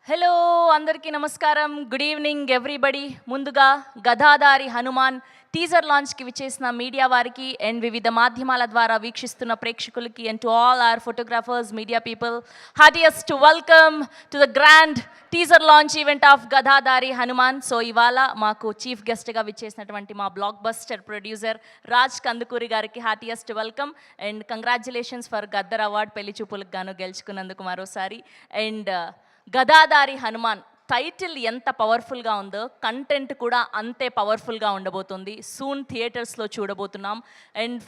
Hello అందరికీ నమస్కారం. Good evening everybody. ముందుగా గదాధారి హనుమాన్ టీజర్ లాంచ్కి విచ్చేసిన మీడియా వారికి అండ్ వివిధ మాధ్యమాల ద్వారా వీక్షిస్తున్న ప్రేక్షకులకి and to all our photographers, media people, heartiest welcome to the grand teaser launch event of Gadadhari Hanuman. So ఇవాళ మాకు చీఫ్ గెస్ట్గా విచ్చేసినటువంటి మా blockbuster producer Raj Kandukuri గారికి heartiest welcome and congratulations for Gaddar award పెళ్లి చూపులకు గాను గెలుచుకున్నందుకు మరోసారి. అండ్ గదాధారి హనుమాన్ టైటిల్ ఎంత పవర్ఫుల్గా ఉందో కంటెంట్ కూడా అంతే పవర్ఫుల్గా ఉండబోతుంది. సూన్ థియేటర్స్లో చూడబోతున్నాం. అండ్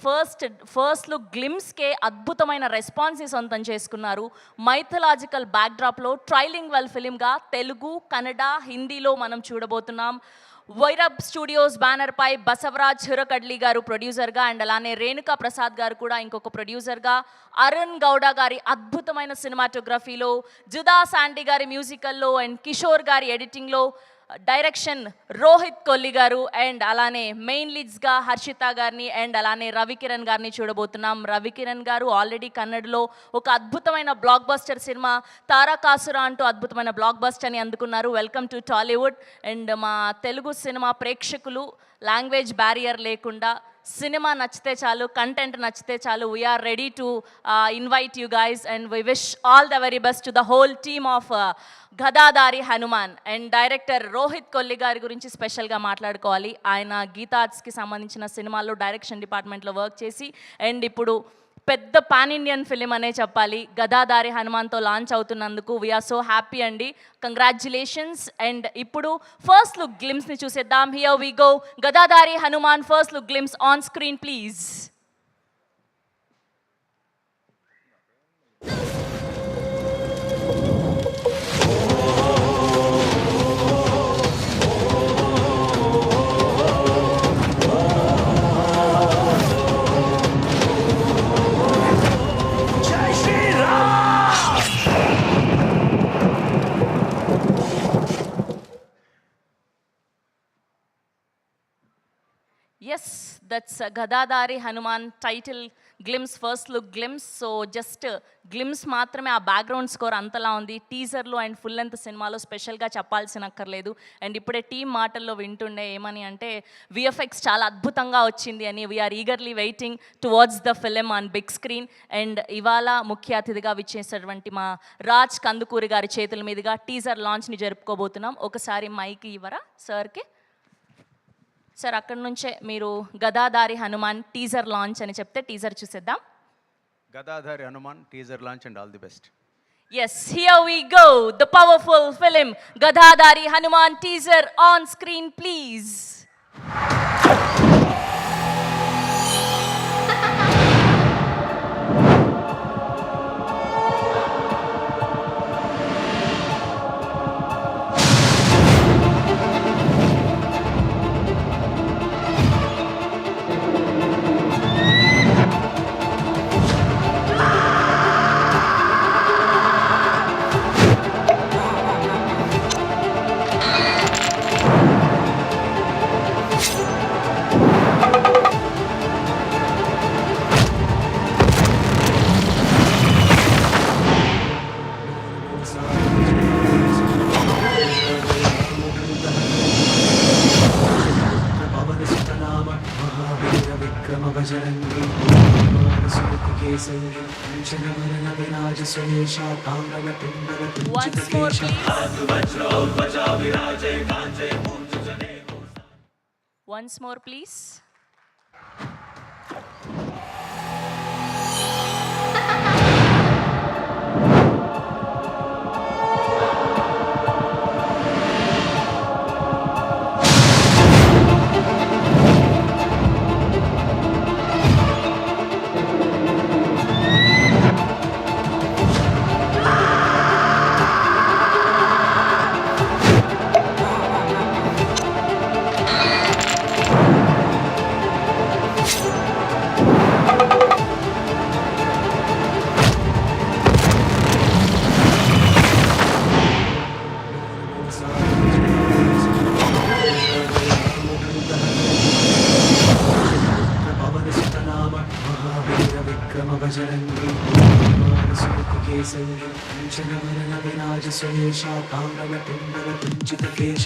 ఫస్ట్ లుక్ గ్లిమ్స్కే అద్భుతమైన రెస్పాన్స్ సొంతం చేసుకున్నారు. మైథలాజికల్ బ్యాక్డ్రాప్లో ట్రైలింగ్ వెల్ ఫిలింగా తెలుగు, కన్నడ, హిందీలో మనం చూడబోతున్నాం. వైరబ్ స్టూడియోస్ బ్యానర్పై బసవరాజ్ హిరకడ్లి గారు ప్రొడ్యూసర్గా అండ్ అలానే రేణుకా ప్రసాద్ గారు కూడా ఇంకొక ప్రొడ్యూసర్గా, అరుణ్ గౌడ గారి అద్భుతమైన సినిమాటోగ్రఫీలో, జుదా శాండీ గారి మ్యూజికల్లో అండ్ కిషోర్ గారి ఎడిటింగ్లో, డైరెక్షన్ రోహిత్ కొల్లి గారు అండ్ అలానే మెయిన్ లీడ్స్గా హర్షిత గారిని అండ్ అలానే రవికిరణ్ గారిని చూడబోతున్నాం. రవికిరణ్ గారు ఆల్రెడీ కన్నడలో ఒక అద్భుతమైన బ్లాక్ బస్టర్ సినిమా తారకాసుర అంటూ అద్భుతమైన బ్లాక్ బస్టర్ని అందుకున్నారు. Welcome to Tollywood. అండ్ మా తెలుగు సినిమా ప్రేక్షకులు లాంగ్వేజ్ బ్యారియర్ లేకుండా సినిమా నచ్చితే చాలు, కంటెంట్ నచ్చితే చాలు, we're ready to invite you guys and we wish all the very best to the whole team of Gadadhari Hanuman. And director Rohit Kolli గారి గురించి స్పెషల్గా మాట్లాడుకోవాలి. ఆయన గీతార్ట్స్కి సంబంధించిన సినిమాల్లో డైరెక్షన్ డిపార్ట్మెంట్లో వర్క్ చేసి అండ్ ఇప్పుడు పెద్ద పాన్ ఇండియన్ ఫిలిం అనే చెప్పాలి గదాధారి హనుమాన్తో లాంచ్ అవుతున్నందుకు వీఆర్ సో హ్యాపీ అండి. కంగ్రాచ్యులేషన్స్. అండ్ ఇప్పుడు ఫస్ట్ లుక్ గ్లిమ్స్ని చూసేద్దాం. Here we go. Gadadhari Hanuman first look glimpse on screen please. Yes, that's Gadadhari Hanuman title glimpse, first look glimpse. So just glimpse మాత్రమే, ఆ బ్యాక్గ్రౌండ్ స్కోర్ అంతలా ఉంది. టీజర్లో అండ్ ఫుల్ లెంత్ సినిమాలో స్పెషల్గా చెప్పాల్సిన అక్కర్లేదు. అండ్ ఇప్పుడే టీమ్ మాటల్లో వింటుండే ఏమని అంటే విఎఫ్ఎక్స్ చాలా అద్భుతంగా వచ్చింది అని. We're eagerly waiting towards the film on big screen. And ఇవాళ ముఖ్య అతిథిగా విచ్చేసినటువంటి మా రాజ్ కందుకూరి గారి చేతుల మీదుగా టీజర్ లాంచ్ని జరుపుకోబోతున్నాం. ఒకసారి మైక్ ఇవ్వరా సార్కి. సార్ అక్కడి నుంచే మీరు గదాధారి హనుమాన్ టీజర్ లాంచ్ అని చెప్తే టీజర్ చూసేద్దాం. Gadadhari Hanuman teaser launch and all the best. Yes, here we go. The powerful film Gadaadhari Hanuman teaser on screen please. Once more please. Once more please. విఘ్న వినాశ సురేష తాండవ తుండవ కుంచిత కేశ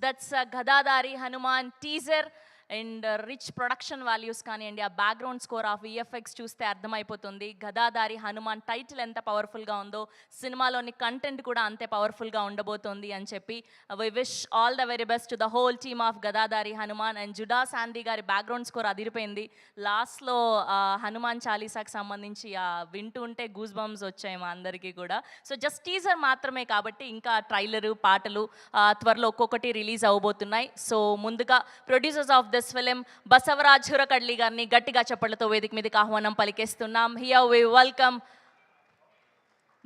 that's Gadadhari Hanuman teaser and rich production values కానివ్వండి, ఆ background score of VFX చూస్తే అర్థమైపోతుంది గదాదారి హనుమాన్ టైటిల్ ఎంత పవర్ఫుల్గా ఉందో సినిమాలోని కంటెంట్ కూడా అంతే పవర్ఫుల్గా ఉండబోతోంది అని చెప్పి we wish all the very best to the whole team of Gadadhari Hanuman. And Juda Sandy గారి బ్యాక్గ్రౌండ్ స్కోర్ అదిరిపోయింది. లాస్ట్లో హనుమాన్ చాలీసాకి సంబంధించి వింటూ ఉంటే గూస్ బంప్స్ వచ్చాయి మా అందరికీ కూడా. సో జస్ట్ టీజర్ మాత్రమే కాబట్టి ఇంకా ట్రైలరు, పాటలు త్వరలో ఒక్కొక్కటి రిలీజ్ అవబోతున్నాయి. సో ముందుగా producers of this film Basavaraj Hurakadli గారిని గట్టిగా చప్పట్లతో వేదిక మీదకి ఆహ్వానం పలికేస్తున్నాం. Here we welcome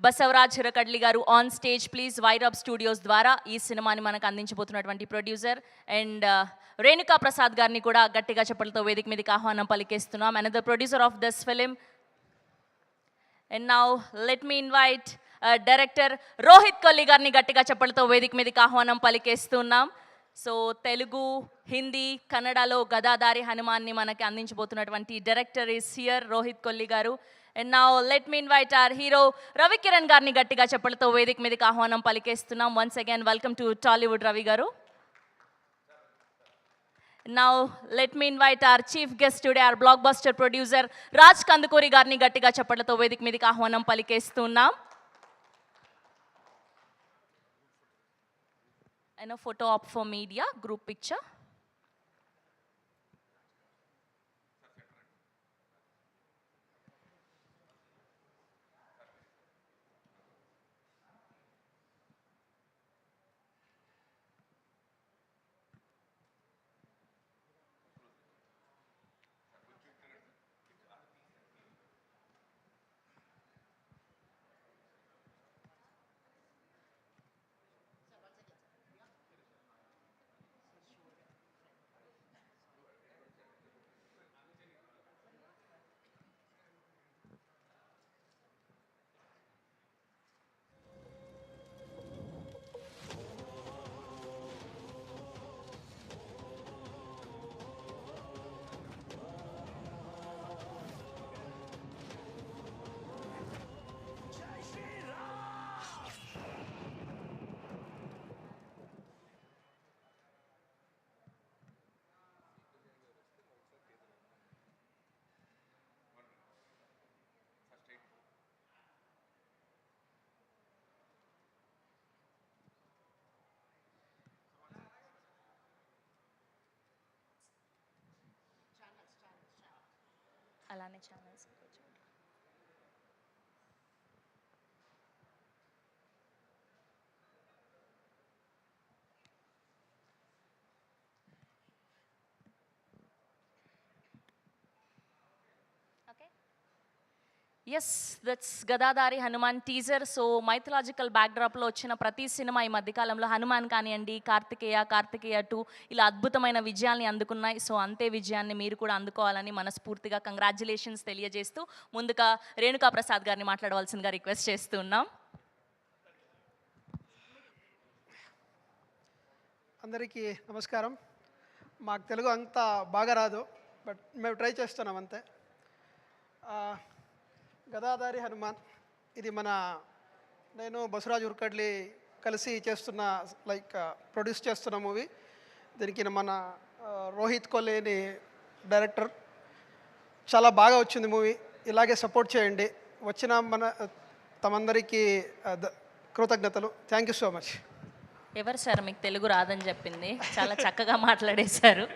Basavaraj Hurakadli garu on stage please. Vairab studios ద్వారా ఈ సినిమాని మనకు అందించబోతున్నటువంటి ప్రొడ్యూసర్. అండ్ రేణుకా ప్రసాద్ గారిని కూడా గట్టిగా చప్పట్లతో వేదిక మీదకి ఆహ్వానం పలికేస్తున్నాం, another producer of this film. And now let me invite director Rohit Kolli గారిని గట్టిగా చప్పట్లతో వేదిక మీదకి ఆహ్వానం పలికేస్తున్నాం. సో తెలుగు, హిందీ, కన్నడలో గదాదారి హనుమాన్ని మనకి అందించబోతున్నటువంటి director is here, Rohit Kolli garu. And now let me invite our hero Ravi Kiran గారిని గట్టిగా చప్పట్లతో వేదిక మీదకి ఆహ్వానం పలికేస్తున్నాం. Once again welcome to Tollywood Ravi garu. Now let me invite our chief guest today, our blockbuster producer Raj Kandukuri గారిని గట్టిగా చప్పట్లతో వేదిక మీదకి ఆహ్వానం పలికేస్తున్నాం. And a photo op for media, group picture. అలానే channels yes that's Gadadhari Hanuman teaser. So mythological బ్యాక్డ్రాప్లో వచ్చిన ప్రతి సినిమా ఈ మధ్యకాలంలో హనుమాన్ కానివ్వండి, కార్తికేయ 2 ఇలా అద్భుతమైన విజయాల్ని అందుకున్నాయి. సో అంతే విజయాన్ని మీరు కూడా అందుకోవాలని మనస్ఫూర్తిగా కంగ్రాచ్యులేషన్స్ తెలియజేస్తూ ముందుగా రేణుకా ప్రసాద్ గారిని మాట్లాడవలసిందిగా రిక్వెస్ట్ చేస్తున్నాం. అందరికీ నమస్కారం. మాకు తెలుగు అంత బాగా రాదు, బట్ మేము ట్రై చేస్తున్నాం అంతే. గదాదారి హనుమాన్ ఇది నేను బసవరాజ్ హురకడ్లి కలిసి చేస్తున్న ప్రొడ్యూస్ చేస్తున్న మూవీ. దీనికి మన రోహిత్ కొల్లేని డైరెక్టర్. చాలా బాగా వచ్చింది మూవీ. ఇలాగే సపోర్ట్ చేయండి. వచ్చిన తమందరికీ కృతజ్ఞతలు. Thank you so much. ఎవరు సార్ మీకు తెలుగు రాదని చెప్పింది? చాలా చక్కగా మాట్లాడేశారు.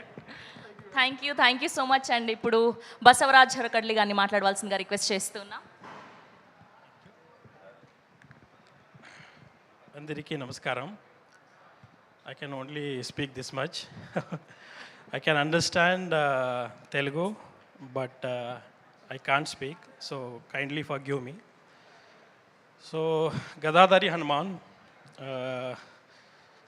Thank you so much. And ఇప్పుడు బసవరాజ్ హురకడ్లి గారిని మాట్లాడవలసిందిగా రిక్వెస్ట్ చేస్తున్నా. అందరికీ నమస్కారం. I can only speak this much. I can understand Telugu, but I can't speak, so kindly forgive me. So Gadadari Hanuman,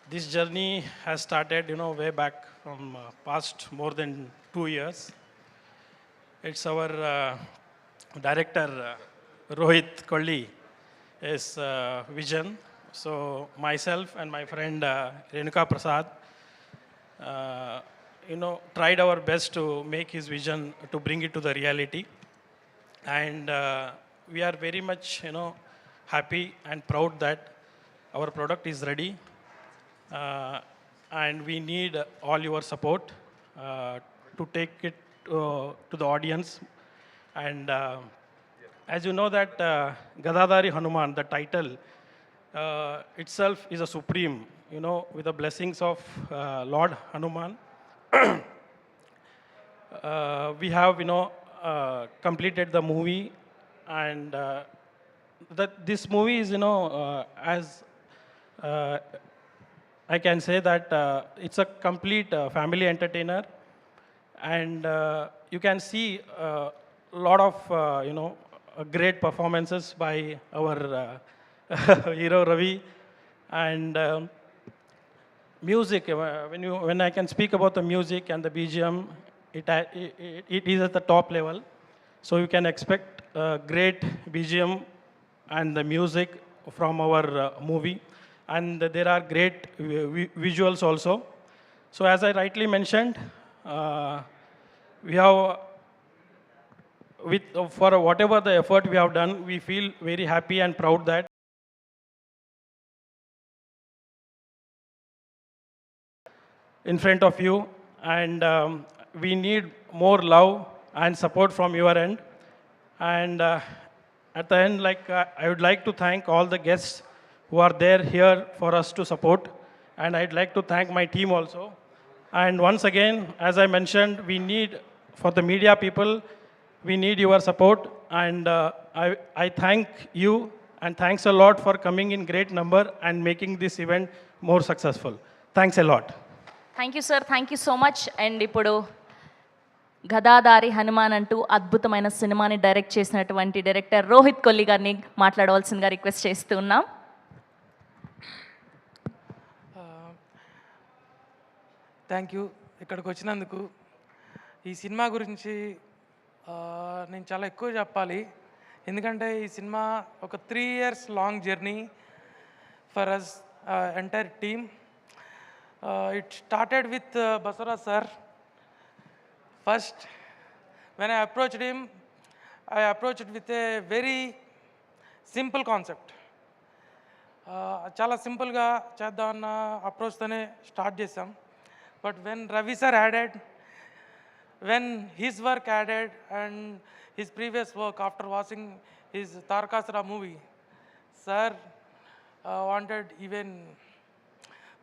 this journey has started, way back from past more than 2 years. It's our director Rohit Kolli is vision. So myself and my friend Renuka Prasad, tried our best to make his vision to bring it to the reality. And we are very much happy and proud that our product is ready. uh, and we need all your support to take it to the audience. And as you know that Gadadari Hanuman, the title itself is a supreme, with the blessings of Lord Hanuman. We have completed the movie. And that this movie is as uh, I can say that it's a complete family entertainer. And you can see a lot of great performances by our hero Ravi. And music, when I can speak about the music and the BGM, it is at the top level. So you can expect great BGM and the music from our movie. And there are great visuals also. So as I rightly mentioned, we have, for whatever the effort we have done, we feel very happy and proud that in front of you. And we need more love and support from your end. And at the end, I would like to thank all the guests who are there here for us to support. And I'd like to thank my team also. And once again, as I mentioned, we need, for the media people, we need your support. And I thank you, and thanks a lot for coming in great number and making this event more successful. Thanks a lot. Thank you sir, thank you so much. And ఇప్పుడు గదాదారి హనుమాన్ అంటూ అద్భుతమైన సినిమాని direct చేసినటువంటి director Rohit Kolli గారిని మాట్లాడవలసిందిగా request చేస్తూ ఉన్నాం. Thank you ఇక్కడికి వచ్చినందుకు. ఈ సినిమా గురించి నేను చాలా ఎక్కువ చెప్పాలి, ఎందుకంటే ఈ సినిమా ఒక 3 years long journey for us entire team. It started with Basavaraj sir. First when I approached him, I approached with a very simple concept. చాలా సింపుల్గా చేద్దామన్న అప్రోచ్తోనే స్టార్ట్ చేసాం. But when Ravi sir added, when his work added and his previous work after watching his Tarakasura movie, sir wanted even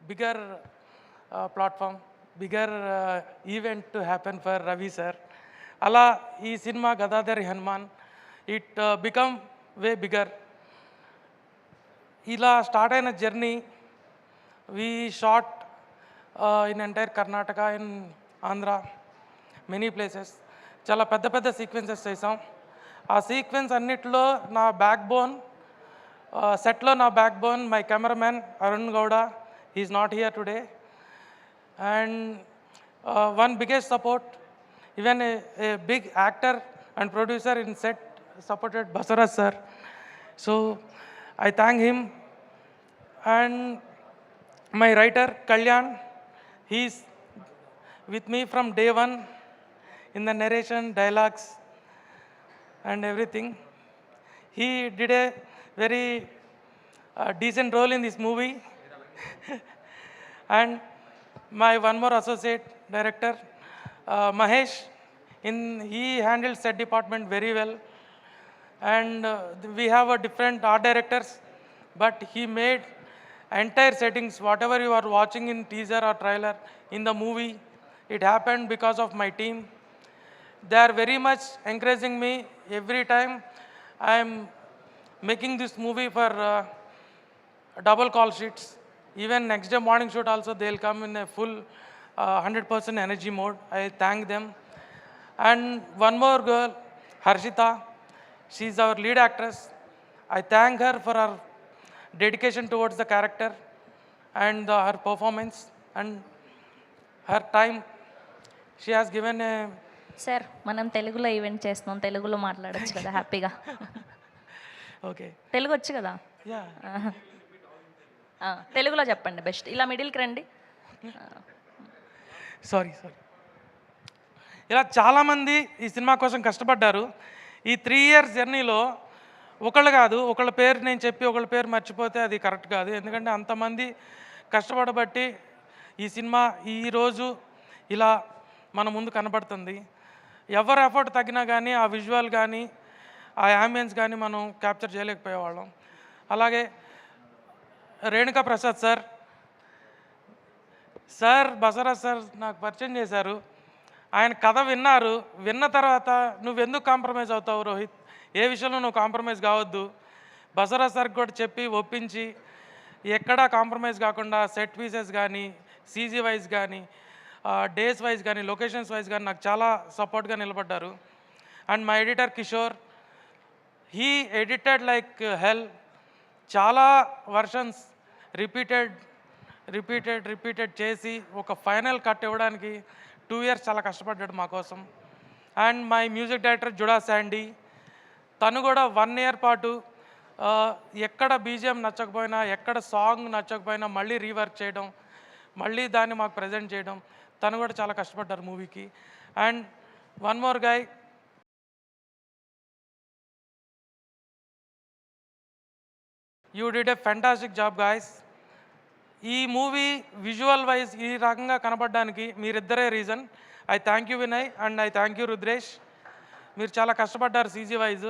bigger platform, bigger event to happen for Ravi sir. Ala ee cinema Gadadari Hanuman, it become way bigger. Ila start aina journey, we shot in entire Karnataka, in Andhra, many places. చాలా పెద్ద పెద్ద sequences చేసాం. ఆ sequence అన్నిట్లో నా backbone, సెట్లో నా backbone my cameraman Arun Gowda. He's not here today. And one biggest support, even a big actor and producer in set supported Basaraj sir. So I thank him. And my writer Kalyan, he's with me from day one in the narration, dialogues and everything. He did a very decent role in this movie. And my one more associate director, Mahesh, he handled set department very well. And we have a different art directors, but he made entire settings, whatever you are watching in teaser or trailer in the movie, it happened because of my team. They are very much encouraging me every time I am making this movie for double call sheets. Even next day morning shoot also, they'll come in a full 100% energy mode. I thank them. And one more girl, Harshita, she's our lead actress. I thank her for her dedication towards the character and her performance and her time. She has given a... sir, మనం తెలుగులో event చేస్తున్నాం, తెలుగులో మాట్లాడచ్చు కదా హ్యాపీగా. Okay. Telugu వచ్చు కదా? Yeah. తెలుగులో చెప్పండి బెస్ట్. ఇలా మిడిల్కి రండి. Sorry. ఇలా చాలామంది ఈ సినిమా కోసం కష్టపడ్డారు. ఈ 3 ఇయర్స్ జర్నీలో ఒకళ్ళు కాదు, ఒకళ్ళ పేరు నేను చెప్పి ఒకళ్ళ పేరు మర్చిపోతే అది కరెక్ట్ కాదు. ఎందుకంటే అంతమంది కష్టపడబట్టి ఈ సినిమా ఈరోజు ఇలా మన ముందు కనబడుతుంది. ఎవరు ఎఫర్ట్ తగ్గినా కానీ ఆ విజువల్ కానీ ఆ యాంబియన్స్ కానీ మనం క్యాప్చర్ చేయలేకపోయేవాళ్ళం. అలాగే రేణుకా ప్రసాద్ సార్ బసవరాజ్ సార్ నాకు పరిచయం చేశారు. ఆయన కథ విన్నారు. విన్న తర్వాత నువ్వెందుకు కాంప్రమైజ్ అవుతావు రోహిత్, ఏ విషయంలో నువ్వు కాంప్రమైజ్ కావద్దు, బసవరాజ్ సార్కి కూడా చెప్పి ఒప్పించి ఎక్కడా కాంప్రమైజ్ కాకుండా సెట్ పీసెస్ కానీ సీజీ వైజ్ కానీ డేస్ వైజ్ కానీ లొకేషన్స్ వైజ్ కానీ నాకు చాలా సపోర్ట్గా నిలబడ్డారు. And my editor Kishore, he edited like హెల్. చాలా వర్షన్స్ రిపీటెడ్ చేసి ఒక ఫైనల్ కట్ ఇవ్వడానికి 2 ఇయర్స్ చాలా కష్టపడ్డాడు మా కోసం. And my music director Juda Sandy, తను కూడా 1 ఇయర్ పాటు ఎక్కడ బీజిఎం నచ్చకపోయినా ఎక్కడ సాంగ్ నచ్చకపోయినా మళ్ళీ రీవర్క్ చేయడం, మళ్ళీ దాన్ని మాకు ప్రజెంట్ చేయడం, తను కూడా చాలా కష్టపడ్డారు మూవీకి. And one more guy, you did a fantastic job guys. ఈ మూవీ విజువల్ వైజ్ ఈ రకంగా కనపడడానికి మీరిద్దరే reason. I thank you Vinay and I thank you Rudresh. మీరు చాలా కష్టపడ్డారు CG wise.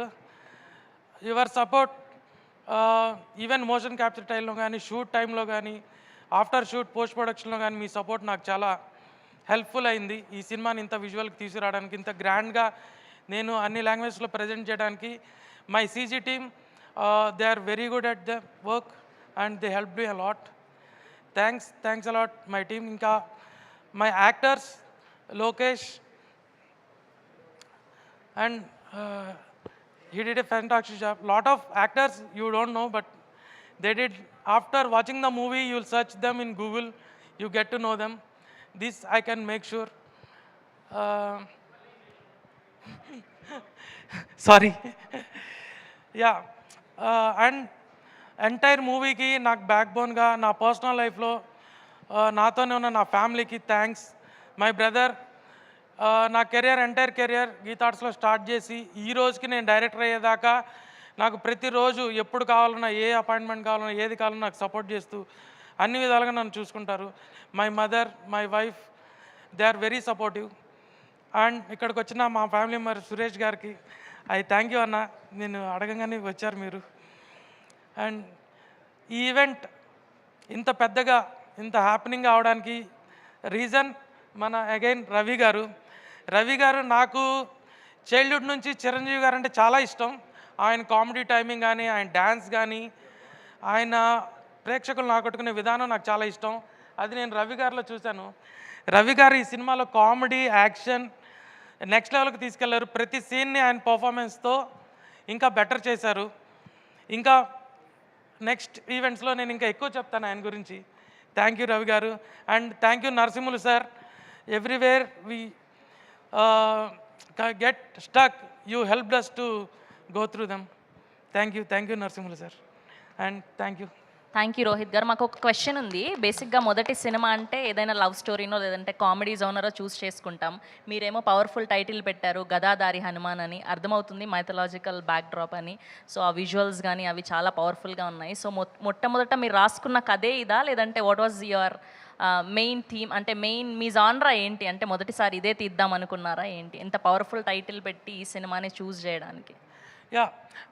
Your support even motion capture టైంలో కానీ షూట్ టైంలో కానీ ఆఫ్టర్ షూట్ పోస్ట్ ప్రొడక్షన్లో కానీ మీ సపోర్ట్ నాకు చాలా హెల్ప్ఫుల్ అయింది. ఈ సినిమాని ఇంత విజువల్కి తీసుకురావడానికి, ఇంత గ్రాండ్గా నేను అన్ని లాంగ్వేజ్లో ప్రజెంట్ చేయడానికి. My CG team, they are very good at the work and they help me a lot. Thanks a lot my team. ఇంకా my actors Lokesh, and he did a fantastic job. Lot of actors you don't know, but they did. After watching the movie, you'll search them in Google, you get to know them. This I can make sure. Sorry. Yeah. And entire మూవీకి నాకు బ్యాక్బోన్గా నా personal లైఫ్లో నాతోనే ఉన్న నా ఫ్యామిలీకి thanks. My brother, నా entire career Gita ఆర్ట్స్లో start చేసి ఈ రోజుకి నేను డైరెక్టర్ అయ్యేదాకా నాకు ప్రతిరోజు ఎప్పుడు కావాలన్నా, ఏ అపాయింట్మెంట్ కావాలన్నా, ఏది కావాలన్నా నాకు సపోర్ట్ చేస్తూ అన్ని విధాలుగా నన్ను చూసుకుంటారు. My mother, my wife, they are very supportive. And ఇక్కడికి వచ్చిన మా ఫ్యామిలీ మెంబర్ సురేష్ గారికి ఐ థ్యాంక్ యూ అన్న, నేను అడగంగానే వచ్చారు మీరు. అండ్ ఈ ఈవెంట్ ఇంత పెద్దగా ఇంత హ్యాపెనింగ్ అవడానికి రీజన్ మన అగైన్ రవి గారు నాకు చైల్డ్హుడ్ నుంచి చిరంజీవి గారు అంటే చాలా ఇష్టం. ఆయన కామెడీ టైమింగ్ కానీ, ఆయన డ్యాన్స్ కానీ, ఆయన ప్రేక్షకులను ఆకట్టుకునే విధానం నాకు చాలా ఇష్టం. అది నేను రవి గారిలో చూశాను. రవి గారు ఈ సినిమాలో కామెడీ, యాక్షన్ నెక్స్ట్ లెవెల్కి తీసుకెళ్లారు. ప్రతి సీన్ని ఆయన పర్ఫార్మెన్స్తో ఇంకా బెటర్ చేశారు. ఇంకా నెక్స్ట్ ఈవెంట్స్లో నేను ఇంకా ఎక్కువ చెప్తాను ఆయన గురించి. థ్యాంక్ యూ రవి గారు. And thank you Narasimhulu sir. Everywhere we get stuck, you helped us to go through them. Thank you Narasimhulu sir. And thank you Rohit గారు. మాకు ఒక క్వశ్చన్ ఉంది. బేసిక్గా మొదటి సినిమా అంటే ఏదైనా లవ్ స్టోరీనో లేదంటే కామెడీ జోనరో చూస్ చేసుకుంటాం. మీరేమో పవర్ఫుల్ టైటిల్ పెట్టారు గదాధారి హనుమాన్ అని. అర్థమవుతుంది మైథలాజికల్ బ్యాక్డ్రాప్ అని. సో ఆ విజువల్స్ కానీ అవి చాలా పవర్ఫుల్గా ఉన్నాయి. సో మొట్టమొదట మీరు రాసుకున్న కథే ఇదా, లేదంటే what was your main theme, అంటే మెయిన్ మీ జానరా ఏంటి, అంటే మొదటిసారి ఇదే తీద్దాం అనుకున్నారా ఏంటి, ఇంత పవర్ఫుల్ టైటిల్ పెట్టి ఈ సినిమాని చూస్ చేయడానికి? Yeah,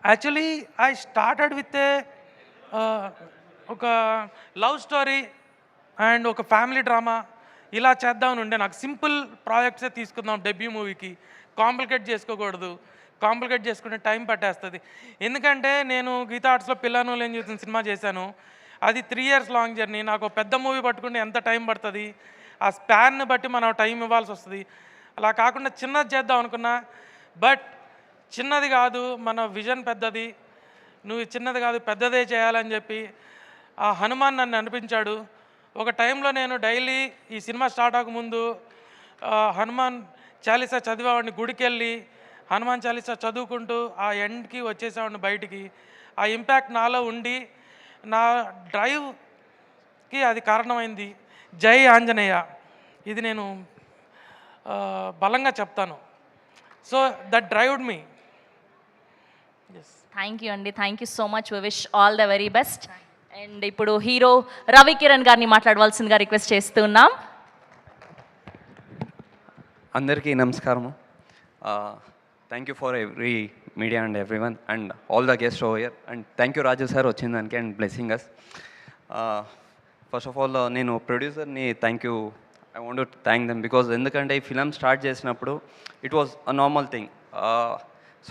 actually I started with ఒక లవ్ స్టోరీ అండ్ ఒక ఫ్యామిలీ డ్రామా ఇలా చేద్దామని ఉండే. నాకు సింపుల్ ప్రాజెక్ట్సే తీసుకుందాం డెబ్యూ మూవీకి, కాంప్లికేట్ చేసుకోకూడదు. కాంప్లికేట్ చేసుకుంటే టైం పట్టేస్తుంది. ఎందుకంటే నేను గీతా ఆర్ట్స్లో పిల్లను లేని చూసిన సినిమా చేశాను. అది 3 ఇయర్స్ లాంగ్ జర్నీ. నాకు పెద్ద మూవీ పట్టుకుంటే ఎంత టైం పడుతుంది, ఆ స్పాన్ని బట్టి మనం టైం ఇవ్వాల్సి వస్తుంది. అలా కాకుండా చిన్నది చేద్దాం అనుకున్నా, బట్ చిన్నది కాదు, మన విజన్ పెద్దది, నువ్వు చిన్నది కాదు పెద్దదే చేయాలని చెప్పి ఆ హనుమాన్ నన్ను అనిపించాడు. ఒక టైంలో నేను డైలీ ఈ సినిమా స్టార్ట్ అవ్వకముందు హనుమాన్ చాలీసా చదివేవాడిని. గుడికి వెళ్ళి హనుమాన్ చాలీసా చదువుకుంటూ ఆ ఎండ్కి వచ్చేసేవాడిని బయటికి. ఆ ఇంపాక్ట్ నాలో ఉండి నా డ్రైవ్కి అది కారణమైంది. జై ఆంజనేయ, ఇది నేను బలంగా చెప్తాను. So that drived me. Yes. Thank you అండి, thank you so much. We wish all the very best. And ఇప్పుడు హీరో రవికిరణ్ గారిని మాట్లాడవలసిందిగా రిక్వెస్ట్ చేస్తున్నాం. అందరికీ నమస్కారము. Thank you for every media and everyone and all the guest over here. And thank you Raju sir వచ్చిన దానికి and blessing us. First of all నేను ప్రొడ్యూసర్ని thank you, I want to thank them because ఎందుకంటే ఈ film start చేసినప్పుడు it was a normal thing.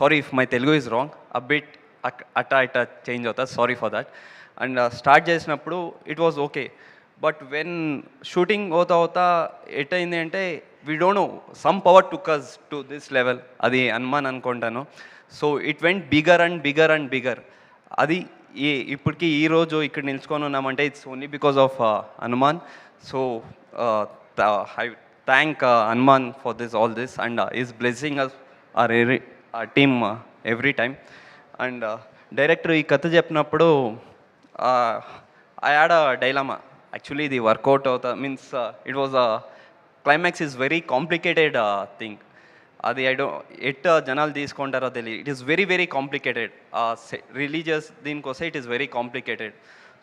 Sorry if my Telugu is wrong, a bit అట్టా ఇట్టా change అవుతుంది, sorry for that. And start చేసినప్పుడు it was okay, but when shooting అవుతా అవుతా ఎట్టయింది అంటే we don't know some power took us to this level. అది హనుమాన్ అనుకుంటాను. So it went bigger and bigger and bigger. అది ఇప్పటికీ ఈరోజు ఇక్కడ నిల్చుకొని ఉన్నామంటే it's only because of Hanuman. So I thank Hanuman for this all this and is blessing us our team every time. And director ఈ కథ చెప్పినప్పుడు I had a dilemma. Actually the workout అవుతా means it was climax is very complicated thing. అది జనాలు తీసుకుంటారో తెలియదు. It is very very complicated. Religious దీనికోసం it is very complicated.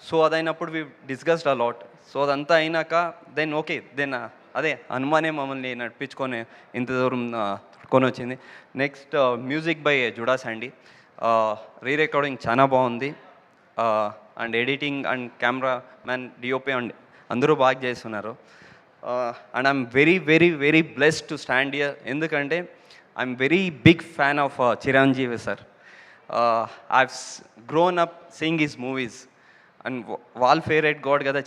So అదైనప్పుడు we discussed a lot. So అదంతా అయినాక then okay, then అదే హనుమానే మమ్మల్ని నడిపించుకొని ఇంత దూరం కొని వచ్చింది. Next music by Judah Sandy. Re recording చాలా బాగుంది. And editing and camera man DOP and అందరూ బాగా చేస్తున్నారు. And I'm very very very blessed to stand here. ఎందుకంటే I'm very big fan of Chiranjeevi sir. I've grown up seeing his movies and వాళ్ళ favourite god కదా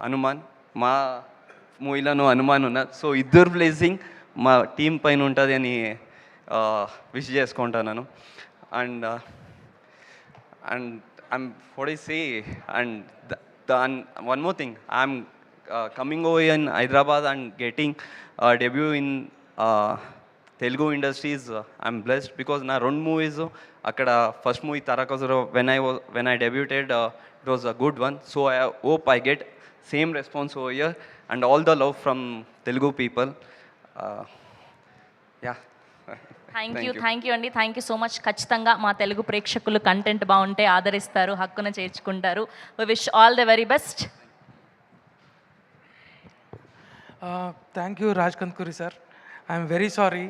హనుమాన్. మా మూవీలోనూ హనుమాన్ ఉన్నారు. So ఇద్దరు blessing మా టీం పైన ఉంటుంది అని విష్ చేసుకుంటాను. And I'm what I say, and one more thing, I'm coming over in Hyderabad and getting debut in Telugu industries. I'm blessed because na రెండు movies akkada first movie Tarakasura when I debuted, it was a good one. So I hope I get same response over here and all the love from Telugu people. Yeah. Thank you అండి, thank you so much. ఖచ్చితంగా మా తెలుగు ప్రేక్షకులు content బాగుంటే ఆదరిస్తారు, హక్కున చేర్చుకుంటారు. We wish all the very best. Thank you Raj Kandukuri sir. I'm very sorry,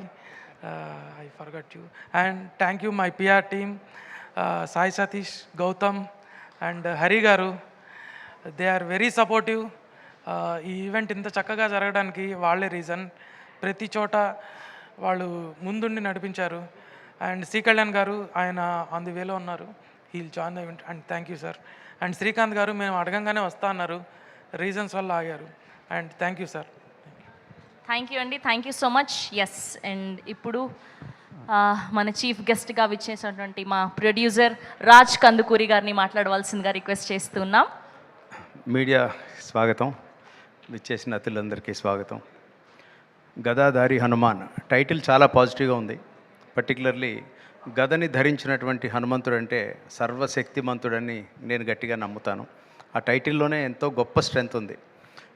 I forgot you. And thank you my PR team, Sai Satish, Gautam and Hari garu. They are very supportive. ఈ event ఇంత చక్కగా జరగడానికి వాళ్ళే రీజన్. ప్రతి చోట వాళ్ళు ముందుండి నడిపించారు. అండ్ శ్రీ కళ్యాణ్ గారు, ఆయన ఆన్ ది వేలో ఉన్నారు. He'll join the event. And thank you sir. And Srikanth garu మేము అడగంగానే వస్తా అన్నారు, రీజన్స్ వల్ల ఆగారు. And thank you sir. Thank you అండి, thank you so much. Yes, and ఇప్పుడు మన చీఫ్ గెస్ట్గా విచ్చేసినటువంటి మా ప్రొడ్యూసర్ రాజ్ కందుకూరి గారిని మాట్లాడవలసిందిగా రిక్వెస్ట్ చేస్తున్నాం. మీడియా స్వాగతం, విచ్చేసిన అతిథులందరికీ స్వాగతం. గదాధారి హనుమాన్ టైటిల్ చాలా పాజిటివ్గా ఉంది. పర్టికులర్లీ గదని ధరించినటువంటి హనుమంతుడు అంటే సర్వశక్తిమంతుడని నేను గట్టిగా నమ్ముతాను. ఆ టైటిల్లోనే ఎంతో గొప్ప స్ట్రెంత్ ఉంది.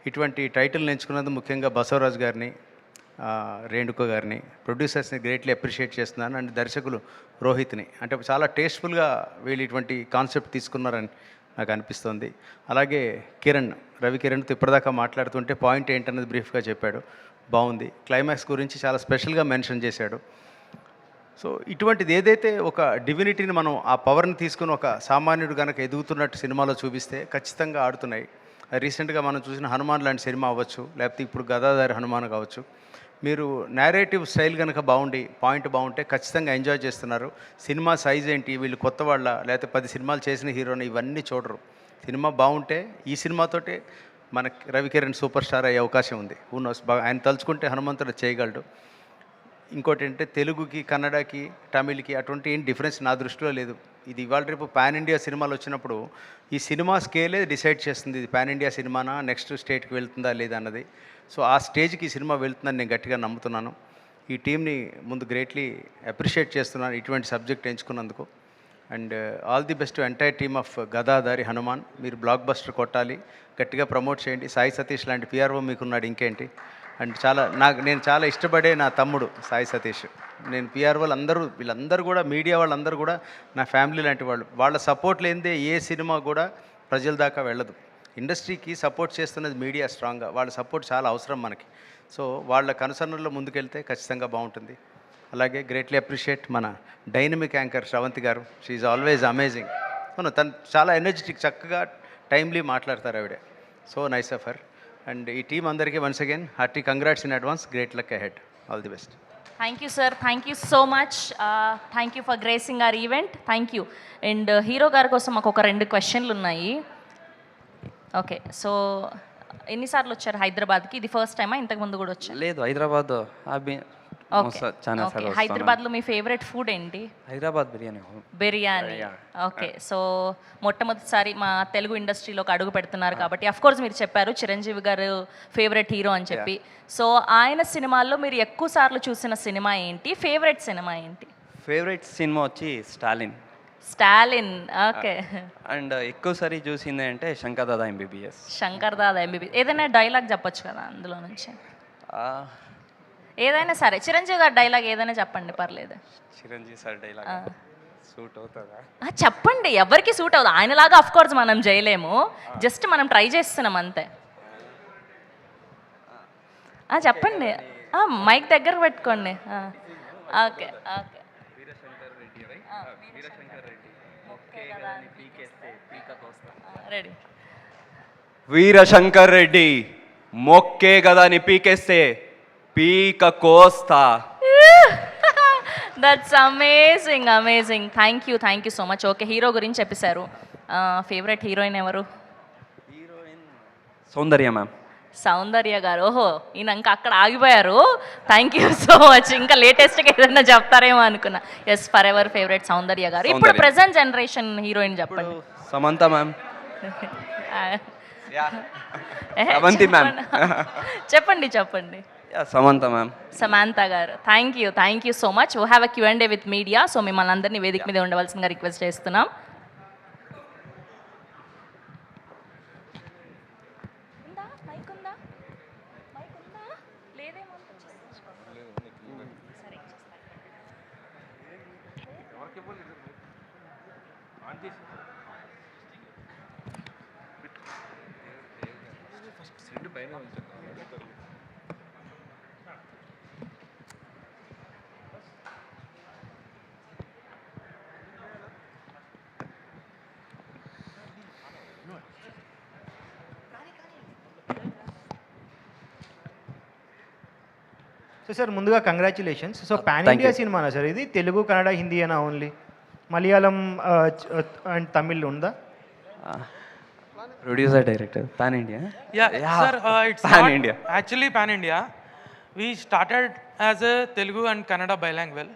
ఇటువంటి టైటిల్ని ఎంచుకున్నందుకు ముఖ్యంగా బసవరాజు గారిని, రేణుక గారిని, ప్రొడ్యూసర్స్ని గ్రేట్లీ అప్రిషియేట్ చేస్తున్నాను. అండ్ దర్శకులు రోహిత్ని, అంటే చాలా టేస్ట్ఫుల్గా వీళ్ళు ఇటువంటి కాన్సెప్ట్ తీసుకున్నారని నాకు అనిపిస్తుంది. అలాగే రవికిరణ్తో ఇప్పటిదాకా మాట్లాడుతుంటే పాయింట్ ఏంటన్నది బ్రీఫ్గా చెప్పాడు, బాగుంది. క్లైమాక్స్ గురించి చాలా స్పెషల్గా మెన్షన్ చేశాడు. సో ఇటువంటిది ఏదైతే ఒక డివినిటీని మనం ఆ పవర్ని తీసుకుని ఒక సామాన్యుడు కనుక ఎదుగుతున్నట్టు సినిమాలో చూపిస్తే ఖచ్చితంగా ఆడుతున్నాయి. రీసెంట్గా మనం చూసిన హనుమాన్ లాంటి సినిమా అవ్వచ్చు, లేకపోతే ఇప్పుడు గదాధారి హనుమాన్ కావచ్చు. మీరు నేరేటివ్ స్టైల్ కనుక బాగుండి పాయింట్ బాగుంటే ఖచ్చితంగా ఎంజాయ్ చేస్తున్నారు. సినిమా సైజ్ ఏంటి, వీళ్ళు కొత్త వాళ్ళ లేకపోతే 10 సినిమాలు చేసిన హీరోని ఇవన్నీ చూడరు. సినిమా బాగుంటే ఈ సినిమాతోటే మనకి రవికిరణ్ సూపర్ స్టార్ అయ్యే అవకాశం ఉంది. ఆయన తలుచుకుంటే హనుమంతుడు చేయగలడు. ఇంకోటి ఏంటంటే తెలుగుకి, కన్నడకి, తమిళ్కి అటువంటి ఏం డిఫరెన్స్ నా దృష్టిలో లేదు. ఇది ఇవాళ రేపు పాన్ ఇండియా సినిమాలు వచ్చినప్పుడు ఈ సినిమా స్కేలే డిసైడ్ చేస్తుంది, ఇది పాన్ ఇండియా సినిమానా, నెక్స్ట్ స్టేట్కి వెళ్తుందా లేదా అన్నది. సో ఆ స్టేజ్కి ఈ సినిమా వెళ్తుందని నేను గట్టిగా నమ్ముతున్నాను. ఈ టీంని ముందు గ్రేట్లీ అప్రిషియేట్ చేస్తున్నాను ఇటువంటి సబ్జెక్ట్ ఎంచుకున్నందుకు. And all the best to entire team of Gadadhari Hanuman. మీరు బ్లాక్ బస్టర్ కొట్టాలి, గట్టిగా ప్రమోట్ చేయండి. సాయి సతీష్ లాంటి పిఆర్ఓ మీకున్నాడు, ఇంకేంటి. అండ్ నేను చాలా ఇష్టపడే నా తమ్ముడు సాయి సతీష్. నేను పిఆర్ వీళ్ళందరూ కూడా, మీడియా వాళ్ళందరూ కూడా నా ఫ్యామిలీ లాంటి వాళ్ళు. వాళ్ళ సపోర్ట్ లేనిదే ఏ సినిమా కూడా ప్రజల దాకా వెళ్ళదు. ఇండస్ట్రీకి సపోర్ట్ చేస్తున్నది మీడియా స్ట్రాంగ్గా. వాళ్ళ సపోర్ట్ చాలా అవసరం మనకి. సో వాళ్ళ కనుసన్నల్లో ముందుకెళ్తే ఖచ్చితంగా బాగుంటుంది. అలాగే గ్రేట్లీ అప్రిషియేట్ మన dynamic anchor Sravanthi garu. She's always amazing. తను చాలా ఎనర్జెటిక్, చక్కగా టైమ్లీ మాట్లాడతారు ఆవిడ. So nice of her. And ఈ టీం అందరికీ once again hearty congrats in advance. Great luck ahead. All the best. Thank you sir, thank you so much. Thank you for gracing our event. Thank you. And hero గారి కోసం మాకు ఒక 2 క్వశ్చన్లు ఉన్నాయి. Okay, so ఎన్నిసార్లు వచ్చారు హైదరాబాద్కి? ఇది ఫస్ట్ టైమా, ఇంతకుముందు కూడా వచ్చారు? లేదు, హైదరాబాద్ ఓకే, హైదరాబాద్లో మీ ఫేవరెట్ ఫుడ్ ఏంటి? హైదరాబాద్ బిర్యానీ. బిర్యానీ. ఓకే, సో మొట్టమొదటిసారి మా తెలుగు ఇండస్ట్రీలోకి అడుగు పెడుతున్నారు కాబట్టి కోర్స్ మీరు చెప్పారు చిరంజీవి గారు ఫేవరెట్ హీరో అని చెప్పి. సో ఆయన సినిమాల్లో మీరు ఎక్కువ సార్లు చూసిన సినిమా ఏంటి? ఫేవరెట్ సినిమా ఏంటి? ఫేవరెట్ సినిమా వచ్చి స్టాలిన్. స్టాలిన్. ఓకే. అండ్ ఎక్కువసారి చూసింది అంటే శంకర్ దాదా ఎంబీబీఎస్. శంకర్ దాదా ఎంబీబీఎస్. ఏదైనా డైలాగ్ చెప్పొచ్చు కదా అందులో నుంచి? ఏదైనా సరే, చిరంజీవి గారి డైలాగ్ ఏదైనా చెప్పండి, పర్లేదు. చిరంజీవి సార్ డైలాగ్ సూట్ అవుతుందా? చెప్పండి, ఎవరికి సూట్ అవుతుంది. ఆయనలాగా అఫ్ కోర్స్ మనం చేయలేము, జస్ట్ మనం ట్రై చేస్తున్నాం అంతే. చెప్పండి, మైక్ దగ్గర పెట్టుకోండి. Okay okay. Ready. Veerashankar Reddy మొక్కే కదా అని పీకేస్తే పీక కోస్తా. That's amazing, amazing. Thank you so much. Okay, hero గురించి చెప్పేశారు. ఫేవరెట్ హీరోయిన్ ఎవరు? సౌందర్య మ్యామ్. సౌందర్య గారు. ఓహో, ఈయన ఇంకా అక్కడ ఆగిపోయారు. Thank you so much. ఇంకా లేటెస్ట్గా ఏదైనా చెప్తారేమో అనుకున్నా. Yes, forever favourite Soundarya garu. ఇప్పుడు ప్రెసెంట్ జనరేషన్ హీరోయిన్ చెప్పండి. సమంత మ్యామ్. సమంతి మ్యామ్. చెప్పండి చెప్పండి. Samantha ma'am. Samantha garu. Thank you so much. We have a Q&A with media. So మిమ్మల్ని అందరినీ వేదిక మీద ఉండవలసిందిగా రిక్వెస్ట్ చేస్తున్నాం. సో సార్, ముందుగా కంగ్రాచులేషన్స్. సో పాన్ ఇండియా సినిమానా సార్ ఇది? తెలుగు, కన్నడ, హిందీ అయినా ఓన్లీ? మలయాళం అండ్ తమిళ్ ఉందా? Producer, director, pan India. Sir, it's Pan not India. actually pan India. We started as a Telugu and Kannada bilingual,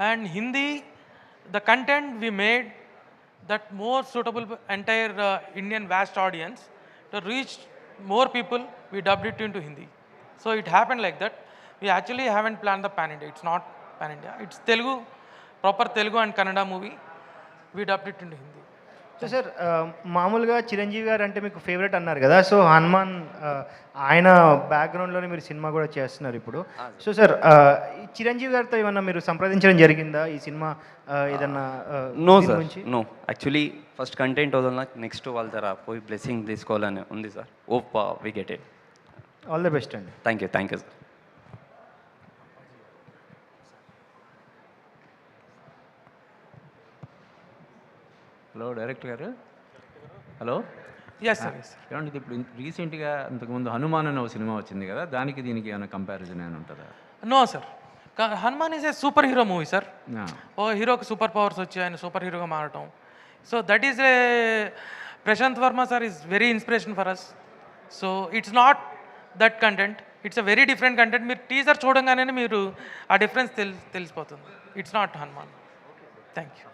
and Hindi, the content we made that more suitable for entire Indian vast audience, to reach more people, we dubbed it into Hindi. So it happened like that. We actually haven't planned the pan India. It's not pan India. It's Telugu, proper Telugu and Kannada movie. We dubbed it into Hindi. So sir, మామూలుగా చిరంజీవి గారు అంటే మీకు favourite అన్నారు కదా. So Hanuman ఆయన బ్యాక్గ్రౌండ్లోనే మీరు cinema కూడా చేస్తున్నారు ఇప్పుడు. సో సార్, చిరంజీవి గారితో ఏమన్నా మీరు సంప్రదించడం జరిగిందా ఈ సినిమా ఏదన్నా? No sir, no. Actually first content వదలనా, నెక్స్ట్ వాళ్ళ దగ్గర పోయి బ్లెస్సింగ్ తీసుకోవాలని ఉంది సార్. Hope we get it. All the best అండి. Thank you sir. Hello director గారు. Hello. Yes, sir. Yes, sir. ఏమండి, ఇది ఇప్పుడు రీసెంట్గా ఇంతకుముందు హనుమాన్ అనే ఒక సినిమా వచ్చింది కదా, దానికి దీనికి ఏమైనా కంపారిజన్ ఏమైనా ఉంటుందా? No, sir. Hanuman is a super hero movie sir. Yeah. ఓ హీరోకి సూపర్ పవర్స్ వచ్చి ఆయన సూపర్ హీరోగా మారటం. So that is a Prashanth Varma sir is very inspiration for us. So it's not that content, it's a very different content. మీరు teaser చూడంగానే మీరు ఆ డిఫరెన్స్ తెలిసిపోతుంది. It's not Hanuman. Thank you.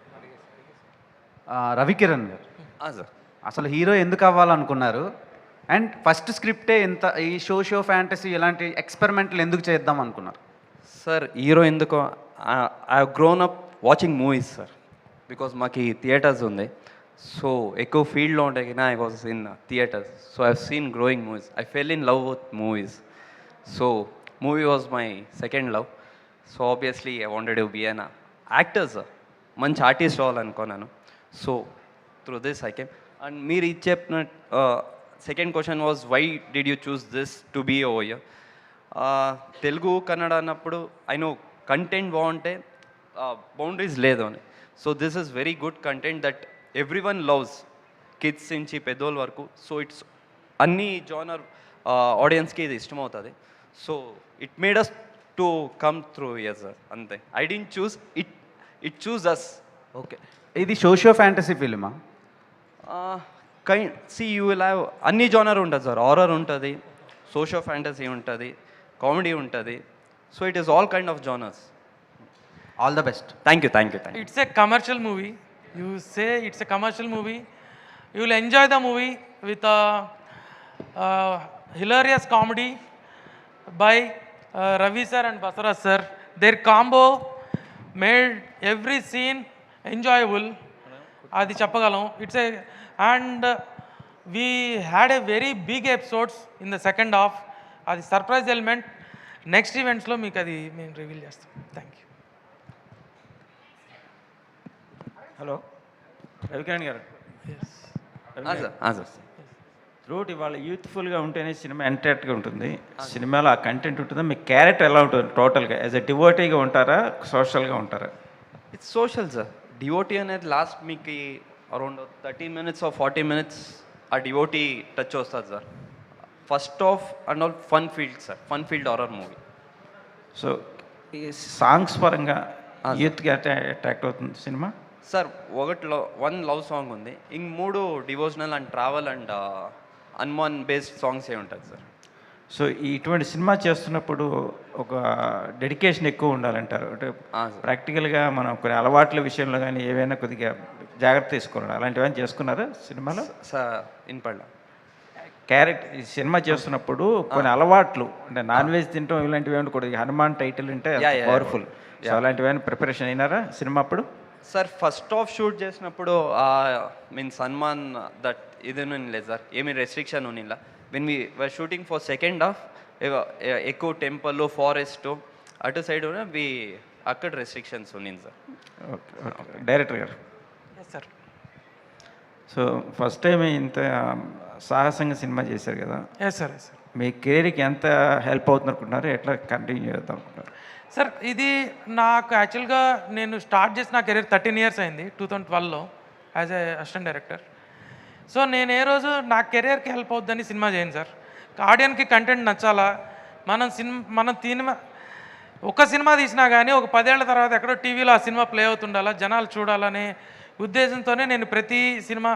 Ravikiran garu, sir, అసలు హీరో ఎందుకు అవ్వాలనుకున్నారు? అండ్ ఫస్ట్ స్క్రిప్టే ఇంత ఈ షో ఫ్యాంటసీ ఇలాంటి ఎక్స్పెరిమెంట్లు ఎందుకు చేద్దాం అనుకున్నారు? సార్, హీరో ఎందుకు, I grown up watching movies sir. Because మాకు థియేటర్స్ ఉంది. సో ఎక్కువ ఫీల్డ్లో ఉంటే కానీ I was in theatres. So I seen growing movies. I fell in love with movies. So movie was my second love. So obviously I wanted to be an actor sir, మంచి artist అవ్వాలనుకున్నాను. So through this I came. And మీరు ఇది చెప్పిన second question was why did you choose this to be over here. Telugu Kannada అన్నప్పుడు I know content బాగుంటే boundaries లేదు అని. So this is very good content that everyone loves, kids నుంచి పెద్దోళ్ళ వరకు. సో ఇట్స్ అన్ని జానర్ ఆడియన్స్కి ఇది ఇష్టమవుతుంది. So it made us to come through here sir, అంతే. I didn't choose it, it choose us. Okay, ఇది socio fantasy ఫిల్మా? యూ విల్ హ్యావ్ అన్ని జానర్ ఉంటుంది సార్. హారర్ ఉంటుంది, సోషియో ఫ్యాంటసీ ఉంటుంది, కామెడీ ఉంటుంది. So it is all kind of genres. All the best. Thank you. It's a commercial movie. You say it's a commercial movie. You will enjoy the movie with a hilarious comedy by Ravi sir and Basaraj sir. Their combo made every scene enjoyable. Adi chappagalam. And we had a very big episodes in the second half. Adi surprise element. Next events lo meeku adi మేము reveal చేస్తాం. Thank you. Hello, Ravikiran గారు. Throughout ఇవాళ యూత్ఫుల్గా ఉంటేనే cinema ఎంటర్టైన్గా ఉంటుంది. సినిమాలో ఆ content ఉంటుందా? మీ character ఎలా ఉంటుంది టోటల్గా? యాజ్ ఎ డివోటీగా ఉంటారా, సోషల్గా ఉంటారా? It's social sir. డివోటీ అనేది లాస్ట్ మీకు అరౌండ్ 30 minutes or 40 minutes ఆ డివోటీ టచ్ వస్తుంది sir. First half and all fun filled sir, fun filled horror movie. So ఈ సాంగ్స్ పరంగా యూత్కి అట్రాక్ట్ అవుతుంది cinema sir. One love song ఉంది, ఇంక 3 devotional and travel and Hanuman based songs ఏ ఉంటుంది సార్. సో ఇటువంటి సినిమా చేస్తున్నప్పుడు ఒక డెడికేషన్ ఎక్కువ ఉండాలంటారు. అంటే ప్రాక్టికల్గా మనం కొన్ని అలవాట్ల విషయంలో కానీ ఏవైనా కొద్దిగా జాగ్రత్త తీసుకోవాలి. అలాంటివన్నీ చేసుకున్నారా సినిమాలో? సార్ ఇన్పడ్డా క్యారెక్టర్ ఈ సినిమా చేస్తున్నప్పుడు కొన్ని అలవాట్లు, అంటే నాన్ వెజ్ తింటాం ఇలాంటివి ఏమి కొద్దిగా హనుమాన్ టైటిల్ అంటే పవర్ఫుల్. సో అలాంటివన్నీ ప్రిపరేషన్ అయినారా సినిమా అప్పుడు? సార్ ఫస్ట్ ఆఫ్ షూట్ చేసినప్పుడు మీన్స్ హనుమాన్ దట్ ఇది లేదు సార్, ఏమి రెస్ట్రిక్షన్ ఉన్నిలా. When we were shooting for second half ఎక్కువ టెంపుల్ ఫారెస్ట్ అటు సైడ్ వి అక్కడ రెస్ట్రిక్షన్స్ ఉన్నింది సార్. ఓకే, డైరెక్టర్ గారు. సార్, సో ఫస్ట్ టైం ఇంత సాహసంగా సినిమా చేశారు కదా, సార్ మీ కెరీర్కి ఎంత హెల్ప్ అవుతుంది అనుకుంటున్నారు? ఎట్లా కంటిన్యూ చేద్దాం అనుకుంటున్నారు? సార్, ఇది నాకు యాక్చువల్గా నేను స్టార్ట్ చేసిన నా కెరీర్ 13 years అయింది 2012లో as a assistant director. So నేను ఏ రోజు నా కెరీర్కి హెల్ప్ అవుద్దని సినిమా చేయను సార్. ఆడియన్స్కి కంటెంట్ నచ్చాలా, మనం ఒక సినిమా తీసినా కానీ ఒక 10 ఏళ్ల తర్వాత ఎక్కడో టీవీలో ఆ సినిమా ప్లే అవుతుండాలా, జనాలు చూడాలనే ఉద్దేశంతోనే నేను ప్రతి సినిమా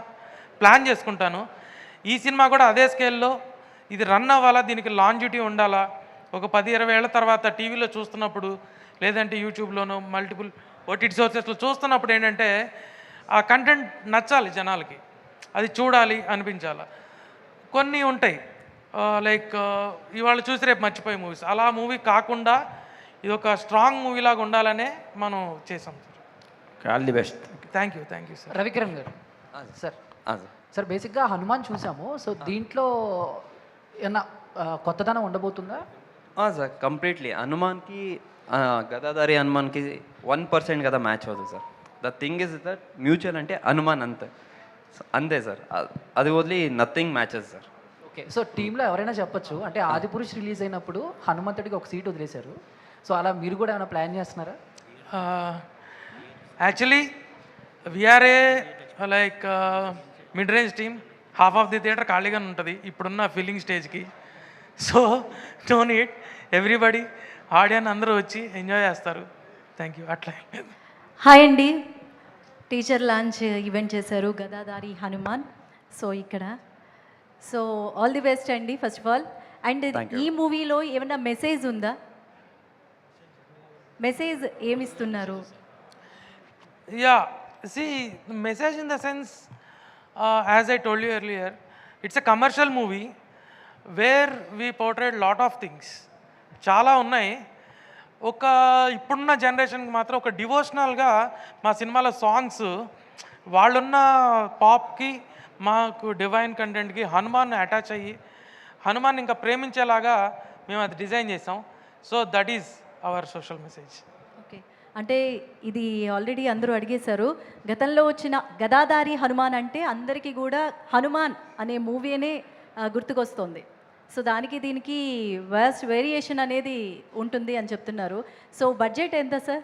ప్లాన్ చేసుకుంటాను. ఈ సినిమా కూడా అదే స్కేల్లో ఇది రన్ అవ్వాలా, దీనికి లాంజిటీ ఉండాలా. ఒక 10-20 ఏళ్ల తర్వాత టీవీలో చూస్తున్నప్పుడు, లేదంటే యూట్యూబ్లోనో మల్టిపుల్ ఓటీటీ సోర్సెస్లో చూస్తున్నప్పుడు ఏంటంటే ఆ కంటెంట్ నచ్చాలి జనాలకి, అది చూడాలి అనిపించాలి. కొన్ని ఉంటాయి లైక్ ఇవాళ చూసి రేపు మర్చిపోయే మూవీస్, అలా మూవీ కాకుండా ఇది ఒక స్ట్రాంగ్ మూవీలాగా ఉండాలనే మనం చేసాం sir. All the best. Thank you sir. Ravikiran garu. Sir బేసిక్గా హనుమాన్ చూసాము. సో దీంట్లో ఏమన్నా కొత్తదనం ఉండబోతుందా? సార్ కంప్లీట్లీ హనుమాన్కి గదాధారి హనుమాన్కి 1% కదా మ్యాచ్ అవుతుంది sir. The thing is that mutual అంటే హనుమాన్ అంతే సార్, అది వదిలి nothing matches sir. Okay, so టీంలో ఎవరైనా చెప్పొచ్చు అంటే ఆదిపురుష్ రిలీజ్ అయినప్పుడు హనుమంతుడికి ఒక సీట్ వదిలేశారు. సో అలా మీరు కూడా ఏమైనా ప్లాన్ చేస్తున్నారా? Actually we are a like mid range team. Half of the theatre ఖాళీగానే ఉంటుంది ఇప్పుడున్న ఫిల్లింగ్ స్టేజ్కి. So no need, everybody audience అందరూ వచ్చి ఎంజాయ్ చేస్తారు. Thank you. అట్లా హాయ్ అండి, టీచర్ లాంచ్ ఈవెంట్ చేశారు గదాధారి హనుమాన్. సో ఇక్కడ సో ఆల్ ది బెస్ట్ అండి ఫస్ట్ ఆఫ్ ఆల్. అండ్ ఈ మూవీలో ఏమైనా మెసేజ్ ఉందా? మెసేజ్ ఏమిస్తున్నారు? Yeah, see message in the sense as I told you earlier, it's a commercial movie where we portray lot of things. చాలా ఉన్నాయి. ఇప్పుడున్న జనరేషన్కి మాత్రం ఒక డివోషనల్గా మా సినిమాలో సాంగ్స్ వాళ్ళున్న పాప్కి మాకు డివైన్ కంటెంట్కి హనుమాన్ అటాచ్ అయ్యి హనుమాన్ ఇంకా ప్రేమించేలాగా మేము అది డిజైన్ చేసాం. So that is our social message. Okay, అంటే ఇది ఆల్రెడీ అందరూ అడిగేశారు. గతంలో వచ్చిన గదాధారి హనుమాన్ అంటే అందరికీ కూడా హనుమాన్ అనే మూవీనే గుర్తుకొస్తుంది. సో దానికి దీనికి వాస్ట్ వేరియేషన్ అనేది ఉంటుంది అని చెప్తున్నారు. సో బడ్జెట్ ఎంత సార్?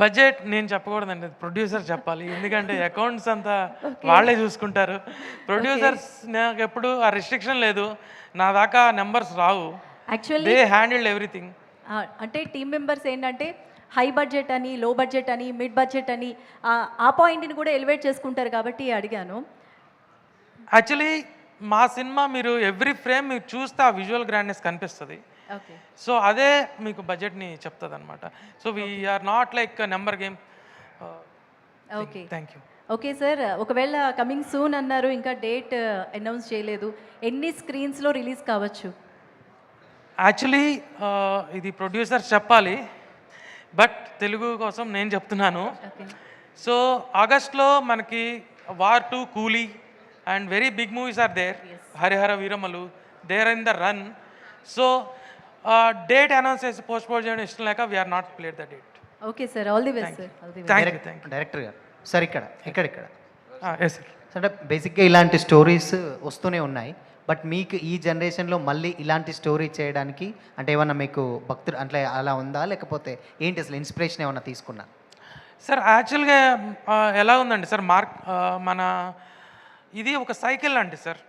బడ్జెట్ నేను చెప్పకూడదండి, ప్రొడ్యూసర్ చెప్పాలి, ఎందుకంటే అకౌంట్స్ అంతా వాళ్ళే చూసుకుంటారు. ప్రొడ్యూసర్స్ నాకు ఎప్పుడు ఆ రిస్ట్రిక్షన్ లేదు, నా దాకా numbers Rao. Actually they handled everything. అంటే టీమ్ మెంబర్స్ ఏంటంటే హై బడ్జెట్ అని, లో బడ్జెట్ అని, మిడ్ బడ్జెట్ అని ఆ పాయింట్ని కూడా ఎలివేట్ చేసుకుంటారు కాబట్టి అడిగాను. యాక్చువల్లీ మా సినిమా మీరు ఎవ్రీ ఫ్రేమ్ మీరు చూస్తే ఆ విజువల్ గ్రాండ్నెస్ కనిపిస్తుంది. ఓకే, సో అదే మీకు బడ్జెట్ని చెప్తుంది అనమాట. So we're not like number game. Okay, thank you. Okay sir, ఒకవేళ కమింగ్ సూన్ అన్నారు, ఇంకా డేట్ అనౌన్స్ చేయలేదు, ఎన్ని స్క్రీన్స్లో రిలీజ్ కావచ్చు? యాక్చువల్లీ ఇది ప్రొడ్యూసర్స్ చెప్పాలి, బట్ తెలుగు కోసం నేను చెప్తున్నాను. సో ఆగస్ట్లో మనకి war 2, Coolie and very big movies are there. Harihara Veeramallu there in the run. So date announce చేసి పోస్ట్పోన్ చేయడం ఇష్టం లేక we're not played the date. Okay sir, all the best sir. All the best. Thank you, thank you. Director గారు sir, ఇక్కడ yes sir. అంటే బేసిక్గా ఇలాంటి stories వస్తూనే ఉన్నాయి, బట్ మీకు ఈ జనరేషన్లో మళ్ళీ ఇలాంటి స్టోరీ చేయడానికి అంటే ఏమన్నా మీకు భక్తులు అంటే అలా ఉందా, లేకపోతే ఏంటి అసలు ఇన్స్పిరేషన్ ఏమన్నా తీసుకున్నారు? సార్ యాక్చువల్గా ఎలా ఉందండి సార్, మన ఇది ఒక సైకిల్ లాంటి సార్.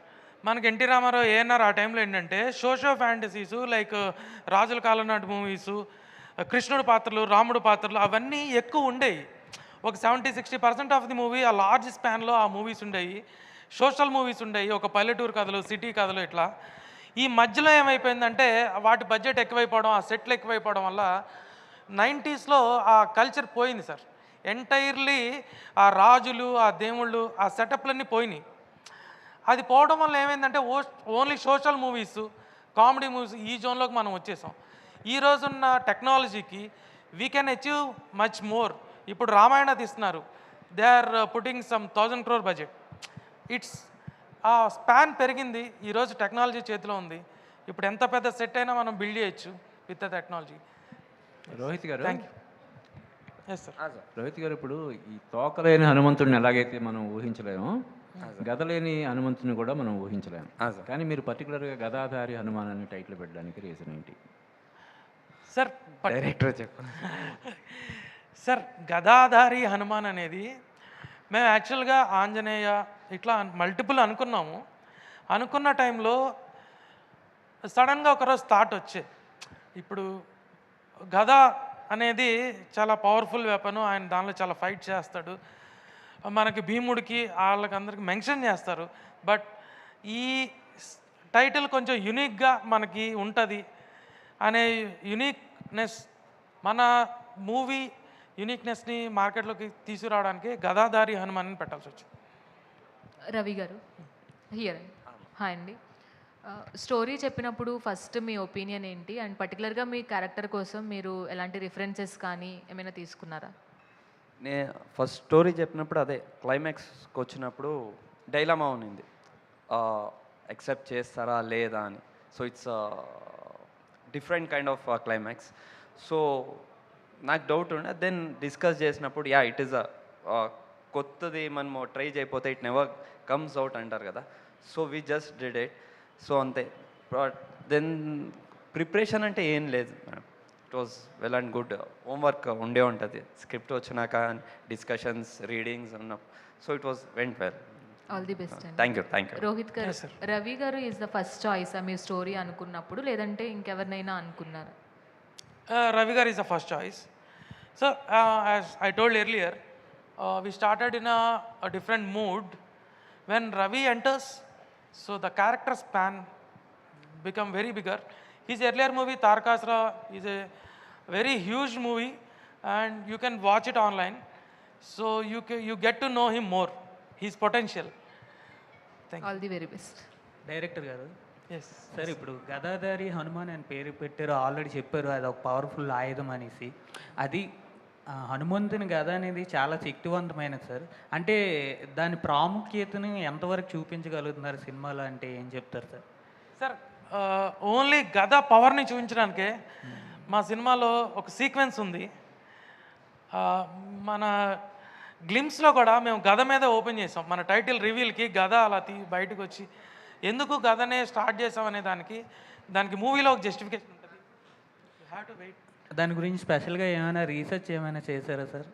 మనకి ఎన్టీ రామారావు ఏఎన్ఆర్ ఆ టైంలో ఏంటంటే సోషో ఫ్యాంటసీసు లైక్ రాజుల కాలం నాటి మూవీసు, కృష్ణుడు పాత్రలు, రాముడు పాత్రలు అవన్నీ ఎక్కువ ఉండేవి. ఒక 70-60% ఆఫ్ ది మూవీ ఆ లార్జ్ స్పాన్లో ఆ మూవీస్ ఉండేవి. సోషల్ మూవీస్ ఉండేవి, ఒక పల్లెటూరు కథలు, సిటీ కథలు ఇట్లా. ఈ మధ్యలో ఏమైపోయిందంటే వాటి బడ్జెట్ ఎక్కువైపోవడం, ఆ సెట్లు ఎక్కువైపోవడం వల్ల 90స్లో ఆ కల్చర్ పోయింది సార్. ఎంటైర్లీ ఆ రాజులు, ఆ దేవుళ్ళు, ఆ సెటప్లన్నీ పోయినాయి. అది పోవడం వల్ల ఏమైందంటే only social movies, comedy movies ఈ జోన్లోకి మనం వచ్చేసాం. ఈ రోజున్న టెక్నాలజీకి we can achieve much more. ఇప్పుడు రామాయణ తీస్తున్నారు, they are putting some 1000 crore budget. It's ఆ స్పాన్ పెరిగింది, ఈరోజు టెక్నాలజీ చేతిలో ఉంది. ఇప్పుడు ఎంత పెద్ద సెట్ అయినా మనం బిల్డ్ చేయొచ్చు విత్ ద టెక్నాలజీ. రోహిత్ గారు, thank you. Yes sir. Rohit గారు, ఇప్పుడు ఈ తోకలేని హనుమంతుడిని ఎలాగైతే మనం ఊహించలేము, గదలేని హనుమంతుని కూడా మనం ఊహించలేము. కానీ మీరు పర్టికులర్గా గదాధారి హనుమాన్ అనే టైటిల్ పెట్టడానికి రీజన్ ఏంటి సార్? డైరెక్టర్ చెప్పండి సార్, గదాధారి హనుమాన్ అనేది మేము యాక్చువల్గా ఆంజనేయ ఇట్లా మల్టిపుల్ అనుకున్నాము. అనుకున్న టైంలో సడన్గా ఒకరోజు థాట్ వచ్చే, ఇప్పుడు గద అనేది చాలా పవర్ఫుల్ వెపన్, ఆయన దానిలో చాలా ఫైట్ చేస్తాడు, మనకి భీముడికి వాళ్ళకి అందరికి మెన్షన్ చేస్తారు. బట్ ఈ టైటిల్ కొంచెం యునిక్గా మనకి ఉంటుంది అనే యూనిక్నెస్, మన మూవీ యూనిక్నెస్ని మార్కెట్లోకి తీసుకురావడానికి గదాధారి హనుమాన్ పెట్టాల్సి వచ్చింది. రవి గారు హియర్. హాయ్ అండి. స్టోరీ చెప్పినప్పుడు ఫస్ట్ మీ ఒపీనియన్ ఏంటి, అండ్ పర్టికులర్గా మీ క్యారెక్టర్ కోసం మీరు ఎలాంటి రిఫరెన్సెస్ కానీ ఏమైనా తీసుకున్నారా? నేను ఫస్ట్ స్టోరీ చెప్పినప్పుడు అదే క్లైమాక్స్కి వచ్చినప్పుడు డైలమా ఉన్నింది, యాక్సెప్ట్ చేస్తారా లేదా అని. So it's different kind of climax. So నాకు డౌట్ ఉండే, దెన్ డిస్కస్ చేసినప్పుడు యా ఇట్ ఈస్ కొత్తది మనము ట్రై చేయకపోతే ఇట్ నెవర్ కమ్స్ అవుట్ అంటారు కదా. So we just did it. So అంతే. బట్ దెన్ ప్రిపరేషన్ అంటే ఏం లేదు madam, it was well and good. Homework ఉండే ఉంటుంది స్క్రిప్ట్ వచ్చినాక, డిస్కషన్స్, రీడింగ్స్ ఉన్నాం. So it was went well. All the best అండి. Thank you, thank you. Rohit గారు, రవి గారు ఈజ్ ద ఫస్ట్ చాయిస్ మీ స్టోరీ అనుకున్నప్పుడు, లేదంటే ఇంకెవరినైనా అనుకున్నారా? Ravi Gar is the first choice. So, as I told earlier, we started in a different mood. When Ravi enters, so the character span become very bigger. His earlier movie, Tarakasura, is a very huge movie and you can watch it online. So, you get to know him more, his potential. Thank you. All the very best. Director గారు, yes sir ఇప్పుడు గదాధారి హనుమాన్ అని పేరు పెట్టారు, already చెప్పారు అది ఒక powerful ఆయుధం అనేసి. అది హనుమంతుని గద అనేది చాలా శక్తివంతమైనది సార్. అంటే దాని ప్రాముఖ్యతను ఎంతవరకు చూపించగలుగుతున్నారు సినిమాలో, అంటే ఏం చెప్తారు సార్? సార్ ఓన్లీ గద పవర్ని చూపించడానికే మా సినిమాలో ఒక సీక్వెన్స్ ఉంది. మన గ్లిమ్స్లో కూడా మేము గద మీద ఓపెన్ చేసాం. మన టైటిల్ రివీల్కి గద అలా బయటకు వచ్చి ఎందుకు గదనే స్టార్ట్ చేసామనే దానికి మూవీలో ఒక జస్టిఫికేషన్ ఉంటుంది. You have to wait. దాని గురించి స్పెషల్గా ఏమైనా రీసెర్చ్ ఏమైనా చేశారా sir?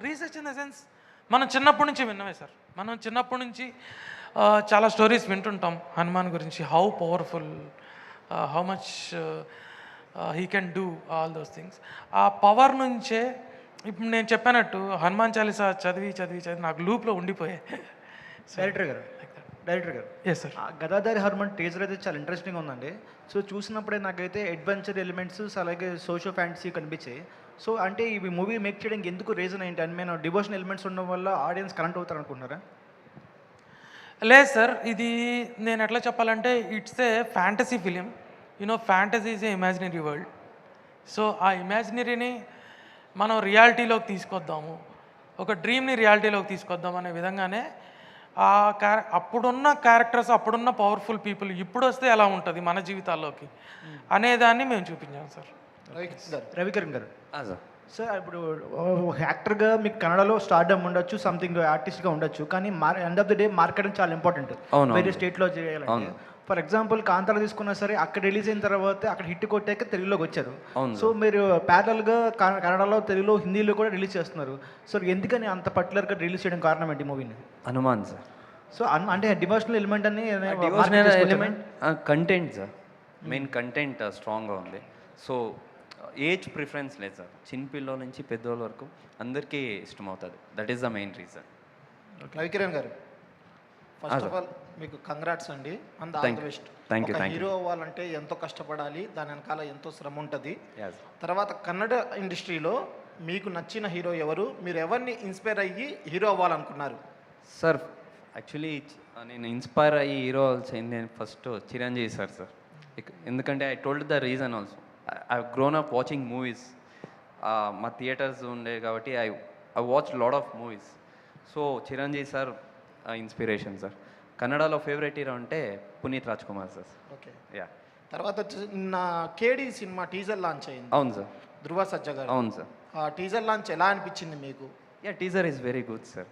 Research in the sense మనం చిన్నప్పటి నుంచి విన్నవే సార్. మనం చిన్నప్పటి నుంచి చాలా స్టోరీస్ వింటుంటాం హనుమాన్ గురించి, how powerful, how much he can do all those things. ఆ పవర్ నుంచే ఇప్పుడు నేను చెప్పినట్టు హనుమాన్ చాలీసా చదివి నాకు లూప్లో ఉండిపోయాయి. డైరెక్టర్ గారు ఎస్ సార్. గదాధారి హనుమాన్ టీజర్ అయితే చాలా ఇంట్రెస్టింగ్ ఉందండి. సో చూసినప్పుడే నాకైతే అడ్వెంచర్ ఎలిమెంట్స్ అలాగే సోషల్ ఫ్యాంటసీ కనిపించాయి. సో అంటే ఈ మూవీ మేక్ చేయడానికి ఎందుకు రీజన్ ఏంటి అని నేను డివోషనల్ ఎలిమెంట్స్ ఉండడం వల్ల ఆడియన్స్ కనెక్ట్ అవుతారు అనుకుంటున్నారా? లేదు సార్, ఇది నేను ఎట్లా చెప్పాలంటే it's a fantasy film. Fantasy is a imaginary world. So ఆ ఇమాజినరీని మనం రియాలిటీలోకి తీసుకొద్దాము, ఒక డ్రీమ్ని రియాలిటీలోకి తీసుకొద్దాం అనే విధంగానే అప్పుడున్న క్యారెక్టర్స్, అప్పుడున్న పవర్ఫుల్ పీపుల్ ఇప్పుడు వస్తే ఎలా ఉంటుంది మన జీవితాల్లోకి అనేదాన్ని మేము చూపించాం సార్. రవికిరణ్ గారు సార్, ఇప్పుడు యాక్టర్గా మీకు కన్నడలో స్టార్డమ్ ఉండొచ్చు, సంథింగ్ ఆర్టిస్ట్గా ఉండొచ్చు, కానీ end of the day marketing చాలా ఇంపార్టెంట్. వేరే స్టేట్లో చేయాలంటే ఫర్ ఎగ్జాంపుల్ కాంతార తీసుకున్నా సరే అక్కడ రిలీజ్ అయిన తర్వాత అక్కడ హిట్ కొట్టాక తెలుగులోకి వచ్చారు. సో మీరు ప్యారల్గా కన్నడలో, తెలుగులో, హిందీలో కూడా రిలీజ్ చేస్తున్నారు. సో ఎందుకని అంత పర్టికులర్గా రిలీజ్ చేయడం కారణం ఏంటి మూవీని? హనుమాన్ సార్. సో అంటే డివోషనల్ ఎలిమెంట్ అని element content sir, main content స్ట్రాంగ్గా ఉంది. సో ఏజ్ ప్రిఫరెన్స్ లేదు సార్, చిన్నపిల్లల నుంచి పెద్దోళ్ళ వరకు అందరికీ ఇష్టమవుతుంది. That is the main reason. Ravikiran గారు, ఫస్ట్ ఆఫ్ ఆల్ మీకు కంగ్రాట్స్ అండి. And all the best. Thank you. Hero అవ్వాలంటే ఎంతో కష్టపడాలి, దాని వెనకాల ఎంతో శ్రమ ఉంటుంది. తర్వాత కన్నడ ఇండస్ట్రీలో మీకు నచ్చిన హీరో ఎవరు? మీరు ఎవరిని ఇన్స్పైర్ అయ్యి హీరో అవ్వాలనుకున్నారు? సార్ యాక్చువల్లీ నేను ఇన్స్పైర్ అయ్యి హీరో అవ్వాల్సింది ఫస్ట్ చిరంజీవి సార్. ఎందుకంటే I told the reason also. I grown up watching movies. మా థియేటర్స్ ఉండే కాబట్టి I watch lot of movies. So Chiranjeevi sir inspiration sir. కన్నడలో ఫేవరెట్ హీరో అంటే Puneeth Raj Kumar sir. Okay, yeah. తర్వాత నా కేడి సినిమా టీజర్ లాంచ్ అయింది. అవును సార్. ధృవ సజ్జ గారు. అవును సార్. ఆ టీజర్ లాంచ్ ఎలా అనిపించింది మీకు? Yeah, teaser is very good sir.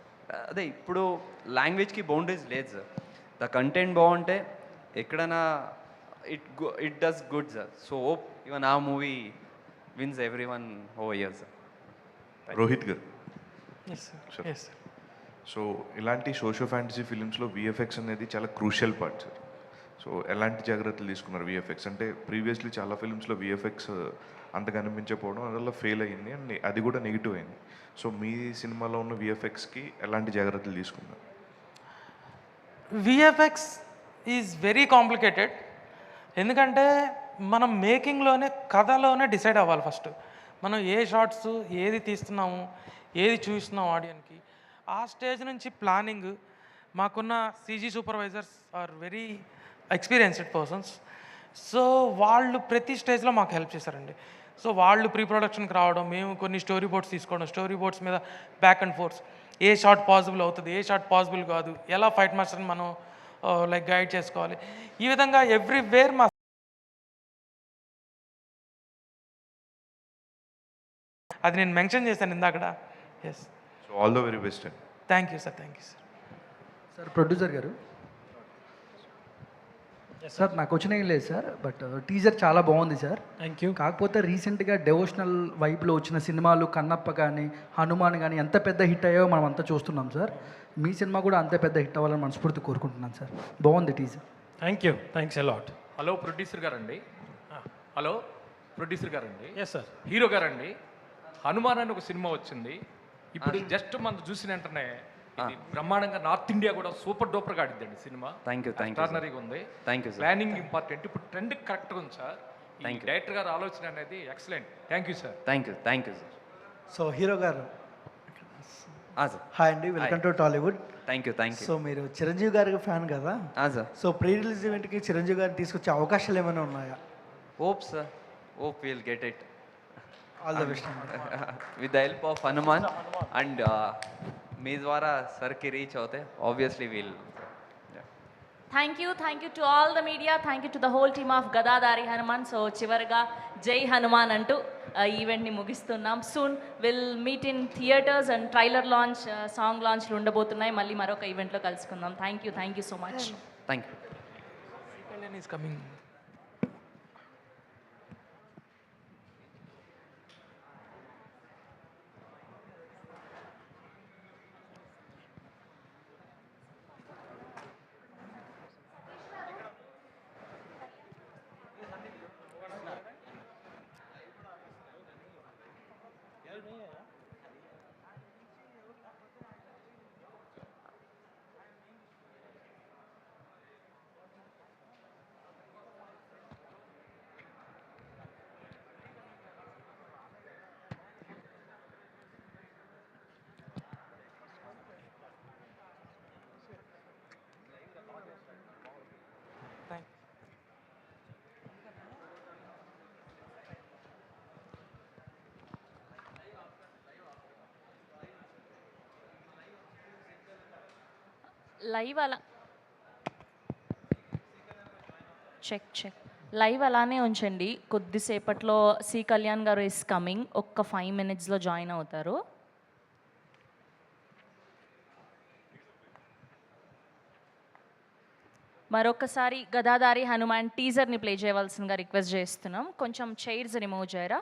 అదే ఇప్పుడు లాంగ్వేజ్కి బౌండరీస్ లేదు సార్. ద కంటెంట్ బాగుంటే ఎక్కడైనా it does good sir. So hope even ఆ movie wins every one over here sir. Rohit గారు, ఎస్ సార్. సో ఇలాంటి సోషో ఫ్యాంటసీ ఫిలిమ్స్లో విఎఫ్ఎక్స్ అనేది చాలా క్రూషియల్ పార్ట్ సార్. సో ఎలాంటి జాగ్రత్తలు తీసుకున్నారు విఎఫ్ఎక్స్? అంటే ప్రీవియస్లీ చాలా ఫిలిమ్స్లో విఎఫ్ఎక్స్ అంత కనిపించకపోవడం అందువల్ల ఫెయిల్ అయ్యింది అండ్ అది కూడా నెగిటివ్ అయింది. సో మీ సినిమాలో ఉన్న విఎఫ్ఎక్స్కి ఎలాంటి జాగ్రత్తలు తీసుకున్నారు? VFX is very complicated. ఎందుకంటే మనం మేకింగ్లోనే, కథలోనే డిసైడ్ అవ్వాలి ఫస్ట్. మనం ఏ షార్ట్స్ ఏది తీస్తున్నాము, ఏది చూస్తున్నాం ఆడియన్కి, ఆ స్టేజ్ నుంచి ప్లానింగ్. మాకున్న CG supervisors are very experienced persons. So వాళ్ళు ప్రతి స్టేజ్లో మాకు హెల్ప్ చేశారండి. సో వాళ్ళు ప్రీ ప్రొడక్షన్కి రావడం, మేము కొన్ని స్టోరీ బోర్డ్స్ తీసుకోవడం, స్టోరీ బోర్డ్స్ మీద back and force, A shot possible అవుతుంది, ఏ షాట్ పాసిబుల్ కాదు, ఎలా ఫైట్ మాస్టర్ని మనం లైక్ గైడ్ చేసుకోవాలి, ఈ విధంగా ఎవ్రీవేర్ మా అది నేను మెన్షన్ చేశాను ఇందాకడ. Yes. So all the very best అండి. Thank you sir. Thank you sir. Sir producer గారు, సార్ నాకు వచ్చిన ఏం లేదు సార్, బట్ టీజర్ చాలా బాగుంది సార్. Thank you. కాకపోతే రీసెంట్గా డెవోషనల్ వైబ్లో వచ్చిన సినిమాలు కన్నప్ప కానీ హనుమాన్ కానీ ఎంత పెద్ద హిట్ అయ్యాయో మనం అంతా చూస్తున్నాం సార్. మీ సినిమా కూడా అంతే పెద్ద హిట్ అవ్వాలని మనస్ఫూర్తి కోరుకుంటున్నాను సార్. బాగుంది teaser. Thank you. Thanks a lot. Hello producer గారండి. హలో ప్రొడ్యూసర్ గారండి. Yes sir. హీరో గారండి, హనుమాన్ అని ఒక సినిమా వచ్చింది ఇప్పుడు. జస్ట్ మనం చూసిన వెంటనే ఇది బ్రహ్మాండంగా నార్త్ ఇండియా కూడా సూపర్ డూపర్గా ఆడిద్దండి సినిమా. Thank you. ఎక్స్ట్రాడినరీగా ఉంది. Thank you sir. Planning important. ఇప్పుడు ట్రెండ్ కరెక్ట్గా ఉంది సార్. డైరెక్టర్ గారు ఆలోచన అనేది excellent. Thank you sir. Thank you. Thank you sir. So hero గారు, సార్. హాయ్ అండి, welcome to Tollywood. Thank you. Thank you. So మీరు చిరంజీవి గారికి ఫ్యాన్ కదా సార్. సో ప్రీ రిలీజ్ ఈవెంట్కి చిరంజీవి గారిని తీసుకొచ్చే అవకాశాలు ఏమైనా ఉన్నాయా? Hope sir, hope will get it. All the best with the help of Hanuman and మీ ద్వారా సర్కి రీచ్ అవుతే obviously we'll. Thank you to all the media, thank you to the whole team of Gadadhari Hanuman. So చివరిగా జై హనుమాన్ అంటూ ఈవెంట్ని ముగిస్తున్నాం. Soon will meet in theatres and trailer launch, song లాంచ్లు ఉండబోతున్నాయి. మళ్ళీ మరొక ఈవెంట్లో కలుసుకుందాం. Thank you so much. Thank you. is coming. Live అలా చెక్ లైవ్ అలానే ఉంచండి. కొద్దిసేపట్లో సి కళ్యాణ్ గారు ఇస్ కమింగ్. ఒక్క 5 minutesలో జాయిన్ అవుతారు. మరొకసారి గదాదారి హనుమాన్ టీజర్ని ప్లే చేయవలసిందిగా రిక్వెస్ట్ చేస్తున్నాం. కొంచెం చైర్స్ రిమూవ్ చేయరా.